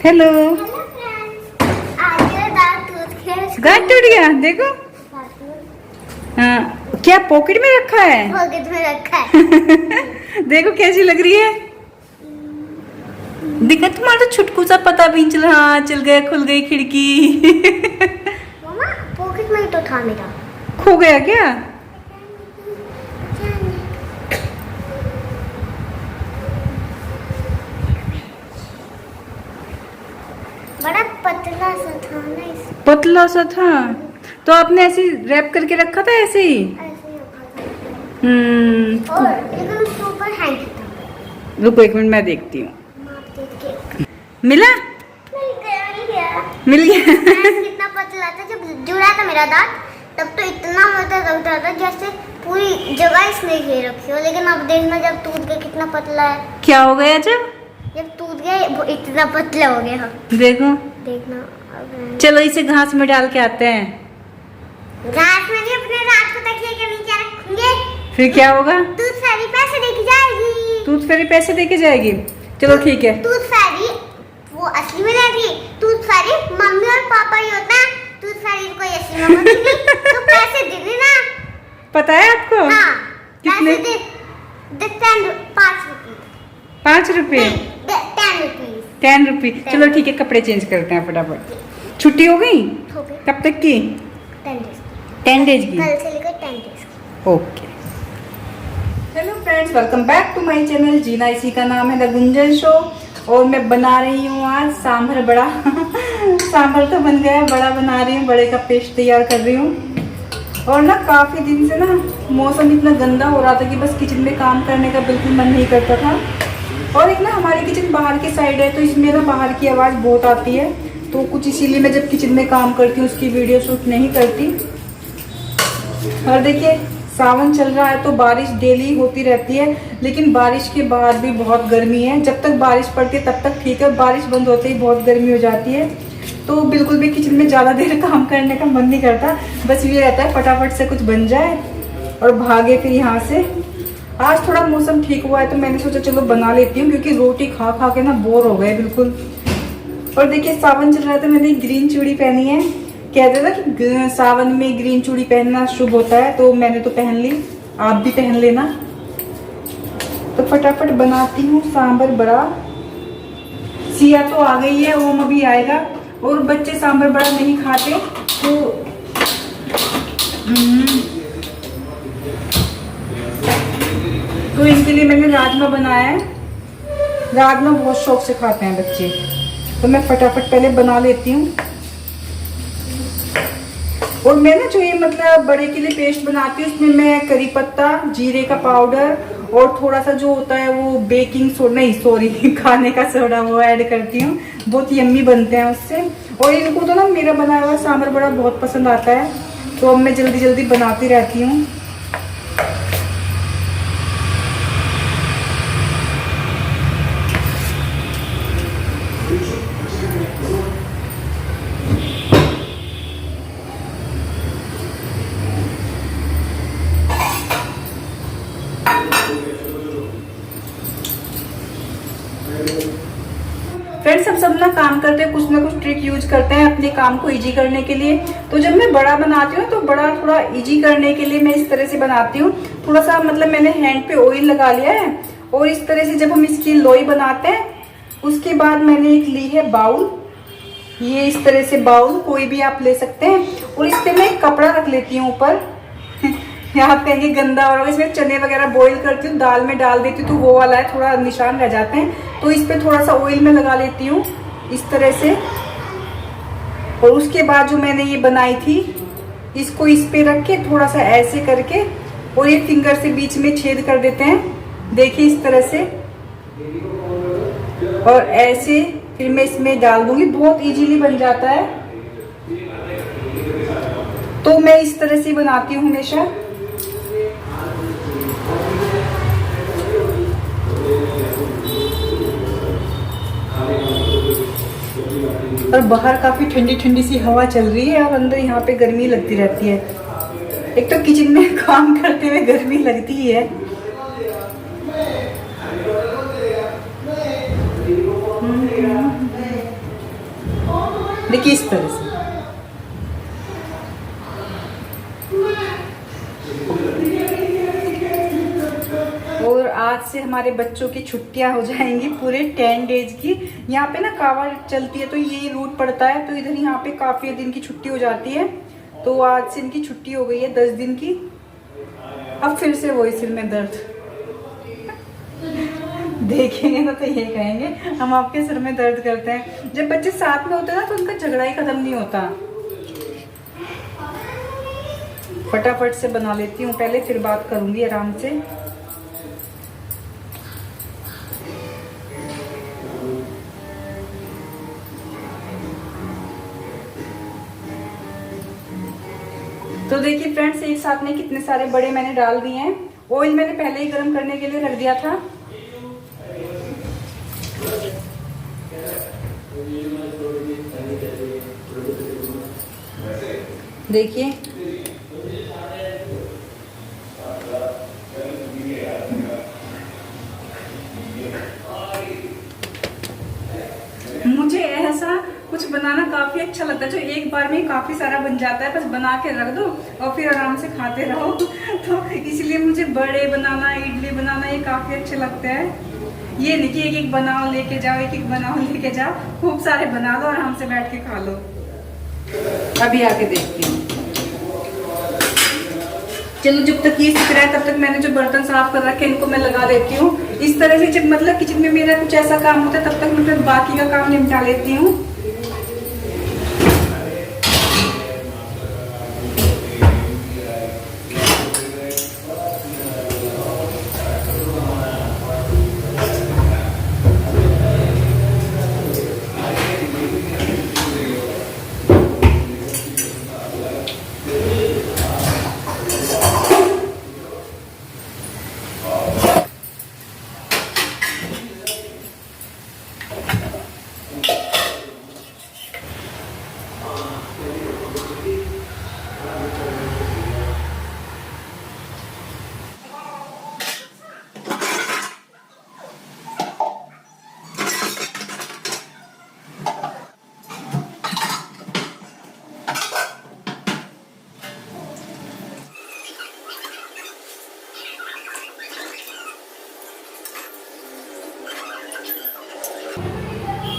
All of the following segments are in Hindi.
हेलो। दांत टूट गया देखो। हाँ, क्या पॉकेट में रखा है? पॉकेट में रखा है। देखो कैसी लग रही है। देखा तुम्हारा तो छुटकू सा पता भी नहीं चला। हाँ चल गया, खुल गई खिड़की। मम्मा पॉकेट में ही तो था मेरा। खो गया क्या? बड़ा पतला सा था ना इस पतला सा था तो आपने ऐसे रैप करके रखा था ऐसे ही? ऐसे ही रखा था। और लेकिन उसके ऊपर हैंग था। रुको एक मिनट मैं देखती हूँ। माप देख के मिला? मिल गया। कितना पतला था जब जुड़ा था मेरा दांत, तब तो इतना मोटा लगता था जैसे पूरी जगह इसने घेर रखी हो। लेकिन अब देखना जब टूट गया कितना पतला है। क्या हो गया जब टूट गया वो इतना पतला हो गया। देखो देखना अब चलो इसे घास में डाल के आते हैं। घास में नहीं, अपने रात को तकिए के नीचे रखेंगे। फिर क्या होगा? दूध फैरी पैसे देके जाएगी। दूध फेरी पैसे देके जाएगी। चलो ठीक है। दूध फैरी वो असली में रहती है। दूध फैरी मम्मी और पापा ही होता है। दूध फैरी कोई असली में होती नहीं। तो पैसे दे देना। पता है आपको? हाँ कितने? पैसे दे 5 रुपए। 5 रुपए? 10 रुपीज। 10 रुपए। चलो ठीक है, कपड़े चेंज करते हैं फटाफट। छुट्टी हो गई? हो गए कब तक की? 10 डेज। 10 डेज की। कल से लेकर 10 days. Okay. Hello friends, welcome back to my channel. जीना इसी का नाम है द गुंजन शो। और मैं बना रही हूँ आज सांभर बड़ा। सांभर तो बन गया, बड़ा बना रही हूँ। बड़े का पेस्ट तैयार कर रही हूँ। और ना काफ़ी दिन से ना मौसम इतना गंदा हो रहा था कि बस किचन में काम करने का बिल्कुल मन नहीं करता था। और एक ना हमारी किचन बाहर की साइड है तो इसमें ना बाहर की आवाज़ बहुत आती है। तो कुछ इसीलिए मैं जब किचन में काम करती हूँ उसकी वीडियो शूट नहीं करती। और देखिए सावन चल रहा है तो बारिश डेली होती रहती है, लेकिन बारिश के बाद भी बहुत गर्मी है। जब तक बारिश पड़ती है तब तक ठीक है, बारिश बंद होते ही बहुत गर्मी हो जाती है। तो बिल्कुल भी किचन में ज़्यादा देर काम करने का मन नहीं करता। बस ये रहता है फटाफट से कुछ बन जाए और भागे फिर यहाँ से। आज थोड़ा मौसम ठीक हुआ है तो मैंने सोचा चलो बना लेती हूँ, क्योंकि रोटी खा खा के ना बोर हो गए बिल्कुल। और देखिए सावन चल रहा है तो मैंने ग्रीन चूड़ी पहनी है। कहते ना कि सावन में ग्रीन चूड़ी पहनना शुभ होता है, तो मैंने तो पहन ली, आप भी पहन लेना। तो फटाफट बनाती हूँ सांभर बड़ा। सिया तो आ गई है, ओम अभी आएगा। और बच्चे सांभर बड़ा नहीं खाते तो इनके लिए मैंने राजमा बनाया है। राजमा बहुत शौक से खाते हैं बच्चे, तो मैं फटाफट पहले बना लेती हूँ। और मैं ना जो ये मतलब बड़े के लिए पेस्ट बनाती हूँ, उसमें मैं करी पत्ता, जीरे का पाउडर और थोड़ा सा जो होता है वो बेकिंग सोडा, नहीं सॉरी खाने का सोडा, वो ऐड करती हूँ। बहुत यम्मी बनते हैं उससे। और इनको तो ना मेरा बनाया हुआ सांभर बड़ा बहुत पसंद आता है, तो अब मैं जल्दी जल्दी बनाती रहती हूँ। फ्रेंड्स हम सब ना काम करते हैं, कुछ ना कुछ ट्रिक यूज करते हैं अपने काम को इजी करने के लिए। तो जब मैं बड़ा बनाती हूँ तो बड़ा थोड़ा इजी करने के लिए मैं इस तरह से बनाती हूँ। थोड़ा सा मतलब मैंने हैंड पे ऑयल लगा लिया है और इस तरह से जब हम इसकी लोई बनाते हैं, उसके बाद मैंने एक ली है बाउल। ये इस तरह से बाउल कोई भी आप ले सकते हैं। और इस पर मैं एक कपड़ा रख लेती हूँ ऊपर। यहाँ कहेंगे गंदा और इसमें चने वगैरह बॉईल करती हूँ, दाल में डाल देती हूँ तो वो वाला है, थोड़ा निशान रह जाते हैं। तो इस पे थोड़ा सा ऑयल में लगा लेती हूँ इस तरह से। और उसके बाद जो मैंने ये बनाई थी इसको इस पे रख के थोड़ा सा ऐसे करके और ये फिंगर से बीच में छेद कर देते हैं, देखिए इस तरह से। और ऐसे फिर मैं इसमें डाल दूंगी, बहुत इजीली बन जाता है। तो मैं इस तरह से बनाती हूँ हमेशा। और बाहर काफी ठंडी ठंडी सी हवा चल रही है और अंदर यहाँ पे गर्मी लगती रहती है। एक तो किचन में काम करते हुए गर्मी लगती ही है। देखिए इस तरह से। और आज से हमारे बच्चों की छुट्टियां हो जाएंगी पूरे 10 डेज की। यहाँ पे ना कावड़ चलती है तो ये रूट पड़ता है, तो इधर यहाँ पे काफी दिन की छुट्टी हो जाती है। तो आज से इनकी छुट्टी हो गई है 10 दिन की। अब फिर से वही सिर में दर्द। देखेंगे ना तो ये कहेंगे हम आपके सिर में दर्द करते हैं। जब बच्चे साथ में होते हैं ना तो उनका झगड़ा ही खत्म नहीं होता। फटाफट से बना लेती हूँ पहले, फिर बात करूंगी आराम से। तो देखिए फ्रेंड्स, एक साथ में कितने सारे बड़े मैंने डाल दिए हैं। ऑयल मैंने पहले ही गर्म करने के लिए रख दिया था। देखिए मुझे ऐसा कुछ बनाना काफी अच्छा लगता है जो एक बार में काफी सारा बन जाता है, बस बना के रख दो और फिर आराम से खाते रहो। तो इसलिए मुझे बड़े बनाना, इडली बनाना ये काफी अच्छे लगते हैं। ये नहीं कि एक एक बनाओ लेके जाओ, एक एक बनाओ लेके जाओ, खूब सारे बना लो, आराम से बैठ के खा लो। अभी आके देखती हूँ। चलो जब तक ये सीख रहा है तब तक मैंने जो बर्तन साफ कर रखे हैं इनको मैं लगा देती हूँ। इस तरह से जब मतलब किचन में मेरा कुछ ऐसा काम होता है तब तक मैं फिर बाकी का काम निपटा लेती हूँ।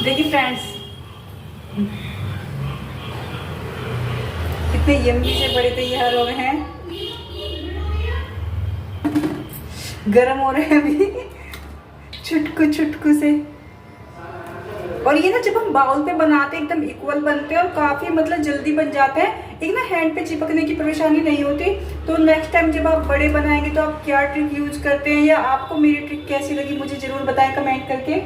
देखिए फ्रेंड्स, कितने यम्मी से बड़े तैयार हो गए हैं। गरम हो रहे हैं अभी छुटकू छुटकू से। और ये ना जब हम बाउल पे बनाते हैं एकदम इक्वल बनते हैं और काफी मतलब जल्दी बन जाते हैं। एक ना हैंड पे चिपकने की परेशानी नहीं होती। तो नेक्स्ट टाइम जब आप बड़े बनाएंगे तो आप क्या ट्रिक यूज करते हैं या आपको मेरी ट्रिक कैसी लगी मुझे जरूर बताएं कमेंट करके।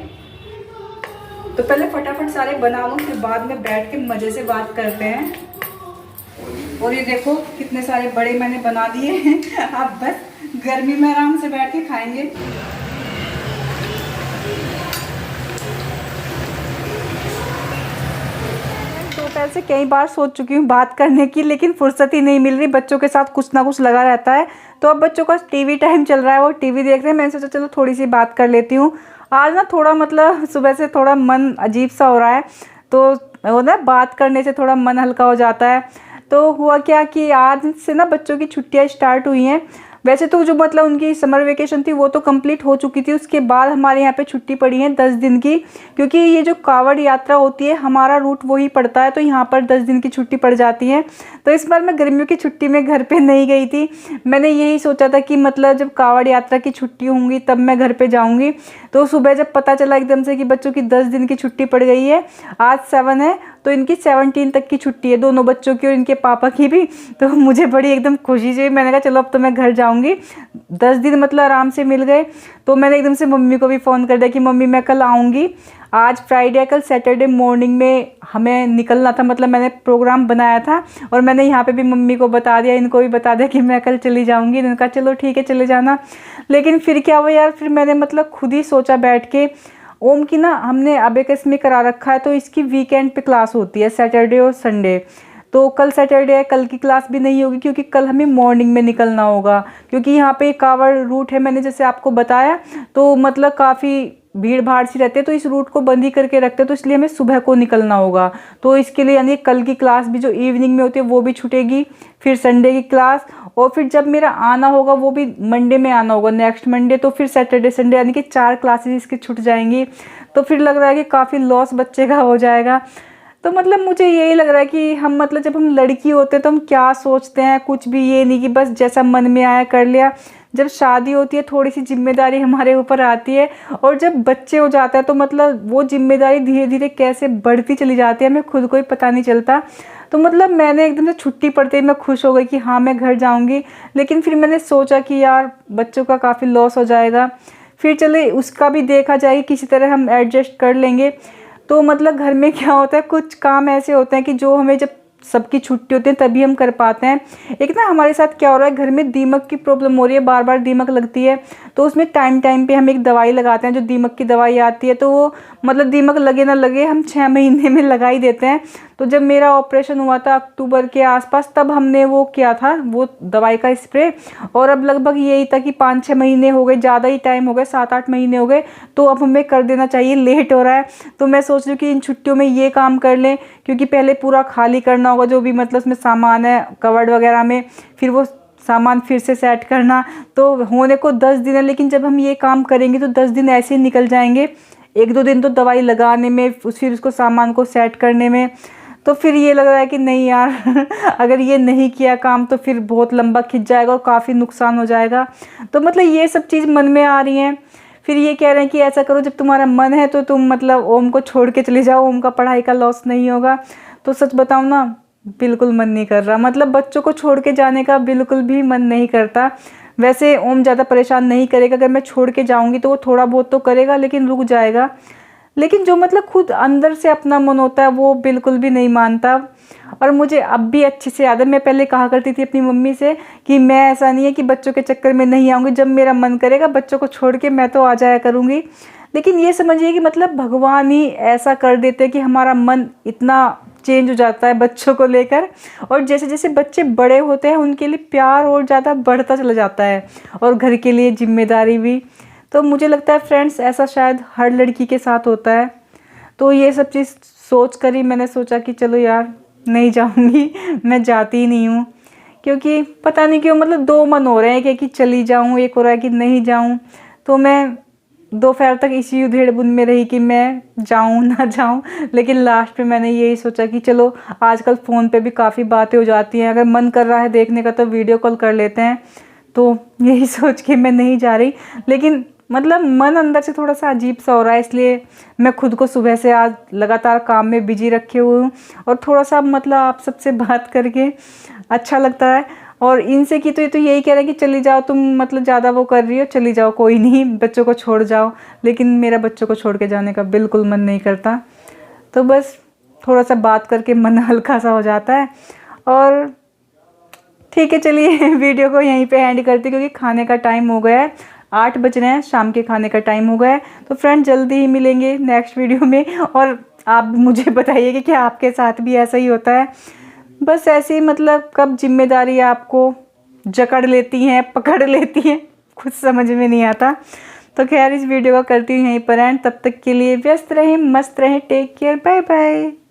तो पहले फटाफट सारे बना लूं, फिर बाद में बैठ के मजे से बात करते हैं। और ये देखो कितने सारे बड़े मैंने बना दिए हैं। आप बस गर्मी में आराम से बैठ के खाएंगे। दोपहर से कई बार सोच चुकी हूँ बात करने की, लेकिन फुर्सत ही नहीं मिल रही। बच्चों के साथ कुछ ना कुछ लगा रहता है। तो अब बच्चों का टीवी टाइम चल रहा है, वो टीवी देख रहे हैं। मैंने सोचा चलो थोड़ी सी बात कर लेती हूँ। आज ना थोड़ा मतलब सुबह से थोड़ा मन अजीब सा हो रहा है, तो वो ना बात करने से थोड़ा मन हल्का हो जाता है। तो हुआ क्या कि आज से ना बच्चों की छुट्टियां स्टार्ट हुई हैं। वैसे तो जो मतलब उनकी समर वेकेशन थी वो तो कंप्लीट हो चुकी थी। उसके बाद हमारे यहाँ पे छुट्टी पड़ी है 10 दिन की, क्योंकि ये जो कावड़ यात्रा होती है हमारा रूट वही पड़ता है, तो यहाँ पर 10 दिन की छुट्टी पड़ जाती है। तो इस बार मैं गर्मियों की छुट्टी में घर पे नहीं गई थी। मैंने यही सोचा था कि मतलब जब कावड़ यात्रा की छुट्टी होंगी तब मैं घर पे जाऊँगी। तो सुबह जब पता चला एकदम से कि बच्चों की 10 दिन की छुट्टी पड़ गई है, आज 7 है तो इनकी 17 तक की छुट्टी है, दोनों बच्चों की और इनके पापा की भी। तो मुझे बड़ी एकदम खुशी हुई। मैंने कहा चलो अब तो मैं घर जाऊंगी, 10 दिन मतलब आराम से मिल गए। तो मैंने एकदम से मम्मी को भी फ़ोन कर दिया कि मम्मी मैं कल आऊँगी। आज फ्राइडे है, कल सैटरडे मॉर्निंग में हमें निकलना था, मतलब मैंने प्रोग्राम बनाया था। और मैंने यहाँ पे भी मम्मी को बता दिया, इनको भी बता दिया कि मैं कल चली जाऊँगी। इन्होंने कहा चलो ठीक है चले जाना। लेकिन फिर क्या हुआ यार, फिर मैंने मतलब खुद ही सोचा बैठ के, ओम की ना हमने अबेकस में करा रखा है, तो इसकी वीकेंड पे क्लास होती है सैटरडे और संडे। तो कल सैटरडे है, कल की क्लास भी नहीं होगी क्योंकि कल हमें मॉर्निंग में निकलना होगा। क्योंकि यहाँ पे कावड़ रूट है, मैंने जैसे आपको बताया, तो मतलब काफ़ी भीड़ भाड़ सी रहती है, तो इस रूट को बंद ही करके रखते हैं, तो इसलिए हमें सुबह को निकलना होगा। तो इसके लिए यानी कल की क्लास भी जो इवनिंग में होती है वो भी छूटेगी, फिर संडे की क्लास, और फिर जब मेरा आना होगा वो भी मंडे में आना होगा, नेक्स्ट मंडे, तो फिर सैटरडे संडे यानी कि 4 क्लासेस इसकी छूट जाएंगी। तो फिर लग रहा है कि काफ़ी लॉस बच्चे का हो जाएगा। तो मतलब मुझे यही लग रहा है कि हम मतलब जब हम लड़की होते हैं तो हम क्या सोचते हैं, कुछ भी ये नहीं कि बस जैसा मन में आया कर लिया। जब शादी होती है थोड़ी सी जिम्मेदारी हमारे ऊपर आती है, और जब बच्चे हो जाते हैं तो मतलब वो जिम्मेदारी धीरे धीरे कैसे बढ़ती चली जाती है हमें खुद को ही पता नहीं चलता। तो मतलब मैंने एकदम से छुट्टी पड़ते ही मैं खुश हो गई कि हाँ मैं घर जाऊँगी, लेकिन फिर मैंने सोचा कि यार बच्चों का काफ़ी लॉस हो जाएगा, फिर चले उसका भी देखा जाए, किसी तरह हम एडजस्ट कर लेंगे। तो मतलब घर में क्या होता है, कुछ काम ऐसे होते हैं कि जो हमें जब सबकी छुट्टी होती है तभी हम कर पाते हैं। एक ना हमारे साथ क्या हो रहा है, घर में दीमक की प्रॉब्लम हो रही है, बार बार दीमक लगती है, तो उसमें टाइम टाइम पे हम एक दवाई लगाते हैं, जो दीमक की दवाई आती है, तो वो मतलब दीमक लगे ना लगे हम 6 महीने में लगा ही देते हैं। तो जब मेरा ऑपरेशन हुआ था अक्टूबर के आसपास, तब हमने वो किया था वो दवाई का स्प्रे, और अब लगभग यही था कि 5-6 महीने हो गए, ज़्यादा ही टाइम हो गए, 7-8 महीने हो गए, तो अब हमें कर देना चाहिए, लेट हो रहा है। तो मैं सोच रही हूँ कि इन छुट्टियों में ये काम कर लें, क्योंकि पहले पूरा खाली करना होगा जो भी मतलब उसमें सामान है कवर्ड वगैरह में, फिर वो सामान फिर से सेट करना। तो होने को 10 दिन है, लेकिन जब हम ये काम करेंगे तो 10 दिन ऐसे ही निकल जाएंगे, 1-2 दिन तो दवाई लगाने में, फिर उसको सामान को सेट करने में। तो फिर ये लग रहा है कि नहीं यार अगर ये नहीं किया काम तो फिर बहुत लंबा खिंच जाएगा और काफ़ी नुकसान हो जाएगा। तो मतलब ये सब चीज़ मन में आ रही हैं। फिर ये कह रहे हैं कि ऐसा करो, जब तुम्हारा मन है तो तुम मतलब ओम को छोड़ के चले जाओ, ओम का पढ़ाई का लॉस नहीं होगा। तो सच बताऊँ ना, बिल्कुल मन नहीं कर रहा, मतलब बच्चों को छोड़ के जाने का बिल्कुल भी मन नहीं करता। वैसे ओम ज़्यादा परेशान नहीं करेगा, अगर मैं छोड़ के जाऊँगी तो वो थोड़ा बहुत तो करेगा लेकिन रुक जाएगा, लेकिन जो मतलब खुद अंदर से अपना मन होता है वो बिल्कुल भी नहीं मानता। और मुझे अब भी अच्छे से याद है, मैं पहले कहा करती थी अपनी मम्मी से कि मैं ऐसा नहीं है कि बच्चों के चक्कर में नहीं आऊँगी, जब मेरा मन करेगा बच्चों को छोड़ के मैं तो आ जाया करूँगी। लेकिन ये समझिए कि मतलब भगवान ही ऐसा कर देते हैं कि हमारा मन इतना चेंज हो जाता है बच्चों को लेकर, और जैसे जैसे बच्चे बड़े होते हैं उनके लिए प्यार और ज़्यादा बढ़ता चला जाता है, और घर के लिए जिम्मेदारी भी। तो मुझे लगता है फ्रेंड्स ऐसा शायद हर लड़की के साथ होता है। तो ये सब चीज़ सोच कर ही मैंने सोचा कि चलो यार नहीं जाऊंगी, मैं जाती ही नहीं हूँ, क्योंकि पता नहीं क्यों मतलब 2 मन हो रहे हैं कि चली जाऊँ, एक हो रहा है कि नहीं जाऊँ। तो मैं दोपहर तक इसी उधेड़-बुन में रही कि मैं जाऊँ ना जाऊँ, लेकिन लास्ट में मैंने यही सोचा कि चलो आजकल फ़ोन पे भी काफ़ी बातें हो जाती हैं, अगर मन कर रहा है देखने का तो वीडियो कॉल कर लेते हैं। तो यही सोच के मैं नहीं जा रही, लेकिन मतलब मन अंदर से थोड़ा सा अजीब सा हो रहा है, इसलिए मैं खुद को सुबह से आज लगातार काम में बिजी रखे हुए हूँ, और थोड़ा सा मतलब आप सबसे बात करके अच्छा लगता है। और इनसे की तो ये तो यही कह रहे हैं कि चली जाओ तुम, मतलब ज़्यादा वो कर रही हो, चली जाओ कोई नहीं, बच्चों को छोड़ जाओ, लेकिन मेरा बच्चों को छोड़ के जाने का बिल्कुल मन नहीं करता। तो बस थोड़ा सा बात करके मन हल्का सा हो जाता है। और ठीक है चलिए वीडियो को यहीं पे एंड करती, क्योंकि खाने का टाइम हो गया है, 8 बज रहे हैं, शाम के खाने का टाइम हो गया है। तो फ्रेंड जल्दी ही मिलेंगे नेक्स्ट वीडियो में, और आप मुझे बताइए कि क्या आपके साथ भी ऐसा ही होता है। बस ऐसे ही मतलब कब जिम्मेदारी आपको जकड़ लेती हैं, पकड़ लेती हैं, कुछ समझ में नहीं आता। तो खैर इस वीडियो को करती हूँ यहीं पर एंड, तब तक के लिए व्यस्त रहें, मस्त रहें, टेक केयर, बाय बाय।